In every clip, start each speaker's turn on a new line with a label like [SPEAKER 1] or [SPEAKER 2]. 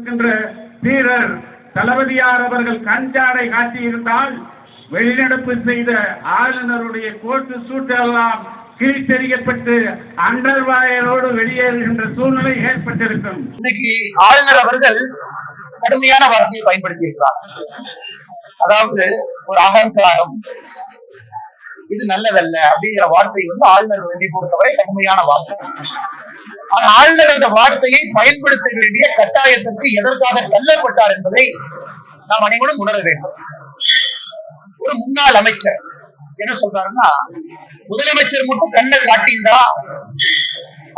[SPEAKER 1] கொண்டிருக்கின்ற வீரர் தளபதியார் அவர்கள் கஞ்சாடை காட்டியிருந்தால் வெளிநடப்பு செய்த ஆளுநருடைய கோட்டு சூட்டெல்லாம் கிழித்தெறியப்பட்டு அண்டர்வாயரோடு வெளியேறுகின்ற சூழ்நிலை ஏற்பட்டிருக்கும்.
[SPEAKER 2] இன்னைக்கு ஆளுநர் அவர்கள் கடுமையான வார்த்தையை பயன்படுத்தி இருக்கிறார். அதாவது ஒரு அகங்காரம், இது நல்லதல்ல அப்படிங்கிற வார்த்தை ஆளுநர் வேண்டி பொறுத்தவரை கடுமையான வார்த்தை. ஆனா ஆளுநர் அந்த வார்த்தையை பயன்படுத்த வேண்டிய கட்டாயத்திற்கு எதற்காக தள்ளப்பட்டார் என்பதை நாம் அனைவரும் உணர வேண்டும். ஒரு முன்னாள் அமைச்சர் என்ன சொல்றாருன்னா, முதலமைச்சர் மட்டும் கண்ணை காட்டியிருந்தா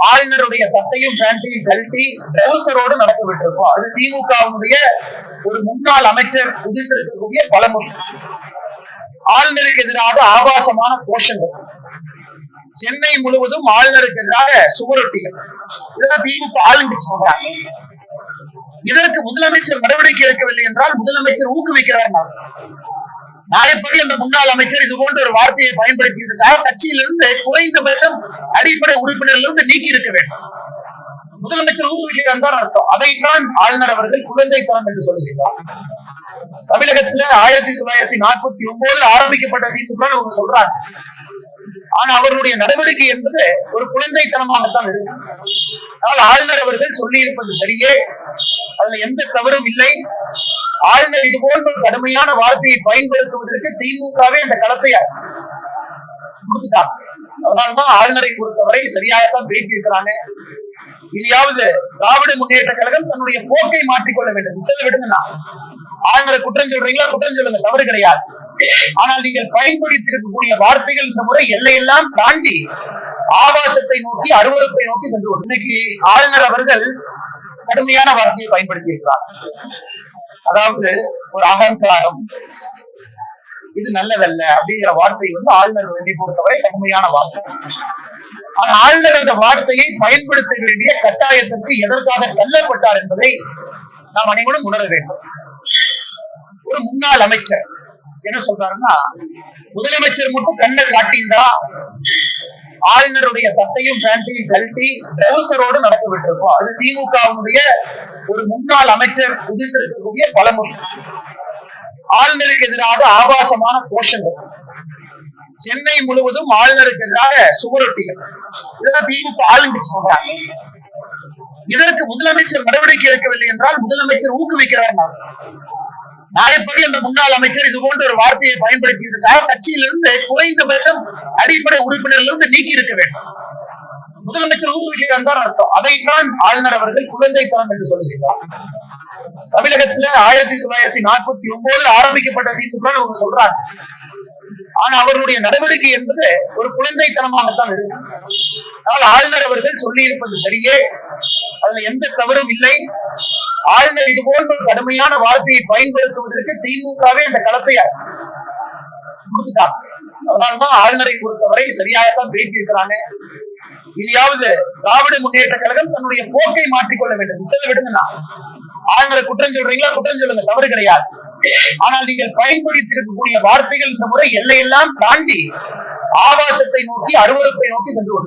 [SPEAKER 2] ஆளுநருடைய சட்டையும் பேண்டையும் கழட்டி ட்ரௌசரோடு நடக்க விட்டிருக்கோம். அது திமுகவுடைய ஒரு முன்னாள் அமைச்சர் உதிர்த்திருக்கக்கூடிய பலமுறை. ஆளுநருக்கு எதிராக ஆபாசமான கோஷங்கள், சென்னை முழுவதும் ஆளுநருக்கு எதிராக சுவரொட்டிகள், இதெல்லாம் திமுக ஆளுங்கட்சி சொல்றாங்க. இதற்கு முதலமைச்சர் நடவடிக்கை எடுக்கவில்லை என்றால் முதலமைச்சர் ஊக்குவிக்கிறார். நாயப்படி அந்த முன்னாள் அமைச்சர் இது போன்ற ஒரு வார்த்தையை பயன்படுத்தியதற்காக கட்சியிலிருந்து குறைந்தபட்சம் அடிப்படை உறுப்பினரிலிருந்து நீக்கி இருக்க வேண்டும். முதலமைச்சர் ஊக்குவிக்கிறார் தான் அர்த்தம். அதைத்தான் ஆளுநர் அவர்கள் குழந்தைத்தனம் என்று சொல்லுகிறார். தமிழகத்துல 1949 ஆரம்பிக்கப்பட்ட திமுக அவங்க சொல்றாங்க. ஆனா அவர்களுடைய நடவடிக்கை என்பது ஒரு குழந்தைத்தனமாகத்தான் இருக்கு. ஆனால் ஆளுநர் அவர்கள் சொல்லி இருப்பது சரியே, அதுல எந்த தவறும் இல்லை. ஆளுநர் இது போன்ற கடுமையான வார்த்தையை பயன்படுத்துவதற்கு திமுகவே அந்த களத்தை கொடுத்துட்டாங்க. அதனால்தான் ஆளுநரை பொறுத்தவரை சரியாகத்தான் பேசியிருக்கிறாங்க. இனியாவது திராவிட முன்னேற்ற கழகம் தன்னுடைய போக்கை மாற்றிக்கொள்ள வேண்டும். விடுங்கண்ணா, ஆளுநரை குற்றம் சொல்றீங்களா, குற்றம் சொல்லுங்க, தவறு கிடையாது. ஆனால் நீங்கள் பயன்படுத்தி இருக்கக்கூடிய வார்த்தைகள் இந்த முறை எல்லையெல்லாம் தாண்டி ஆபாசத்தை நோக்கி, அருவருப்பை நோக்கி சென்று இன்னைக்கு ஆளுநர் அவர்கள் கடுமையான வார்த்தையை பயன்படுத்தி இருக்கிறார். அதாவது ஒரு அகங்காரம், இது நல்லதல்ல அப்படிங்கிற வார்த்தை ஆளுநர் வேண்டி பொறுத்தவரை கடுமையான வார்த்தை. ஆனா ஆளுநர் அந்த வார்த்தையை பயன்படுத்த வேண்டிய கட்டாயத்திற்கு எதற்காக தள்ளப்பட்டார் என்பதை நாம் அனைவரும் உணர வேண்டும். ஒரு முன்னாள் அமைச்சர் என்ன சொல்றாருன்னா, முதலமைச்சர் மட்டும் கண்ணை காட்டியிருந்தா ஆளுநருடைய சட்டையும் பேண்டையும் கழட்டி ட்ரௌசரோடு நடக்க விட்டிருக்கோம். அது திமுகவுடைய ஒரு முன்னாள் அமைச்சர் உதிர்த்திருக்கக்கூடிய பலமுறை. ஆளுநருக்கு எதிராக ஆபாசமான கோஷங்கள், சென்னை முழுவதும் ஆளுநருக்கு எதிராக சுவரொட்டிகள், இதெல்லாம் திமுக ஆளுங்கட்சி சொல்றாங்க. இதற்கு முதலமைச்சர் நடவடிக்கை எடுக்கவில்லை என்றால் முதலமைச்சர் ஊக்குவிக்கிறார். நாயப்படி அந்த முன்னாள் அமைச்சர் இது போன்ற ஒரு வார்த்தையை பயன்படுத்தியதற்காக கட்சியிலிருந்து குறைந்தபட்சம் அடிப்படை உறுப்பினரிலிருந்து நீக்கி இருக்க வேண்டும். முதலமைச்சர் ஊக்குவிக்கிறார் தான் அர்த்தம். அதைத்தான் ஆளுநர் அவர்கள் குழந்தைத்தனம் என்று சொல்லுகிறார். தமிழகத்துல 1949 ஆரம்பிக்கப்பட்ட திமுக அவங்க சொல்றாங்க. ஆனா அவர்களுடைய நடவடிக்கை என்பது ஒரு குழந்தைத்தனமாகத்தான் இருக்கு. ஆனால் ஆளுநர் அவர்கள் சொல்லி இருப்பது சரியே, அதுல எந்த தவறும் இல்லை. ஆளுநர் இது போன்ற கடுமையான வார்த்தையை பயன்படுத்துவதற்கு திமுகவே அந்த களத்தை கொடுத்துட்டாங்க. அதனால்தான் ஆளுநரை பொறுத்தவரை சரியாகத்தான் பேசியிருக்கிறாங்க. இனியாவது திராவிட முன்னேற்ற கழகம் தன்னுடைய போக்கை மாற்றிக்கொள்ள வேண்டும். விடுங்கண்ணா, ஆளுநரை குற்றம் சொல்றீங்களா, குற்றம் சொல்லுங்க, தவறு கிடையாது. ஆனால் நீங்கள் பயன்படுத்தி இருக்கக்கூடிய வார்த்தைகள் இந்த முறை எல்லையெல்லாம் தாண்டி ஆபாசத்தை நோக்கி, அருவருப்பை நோக்கி சென்று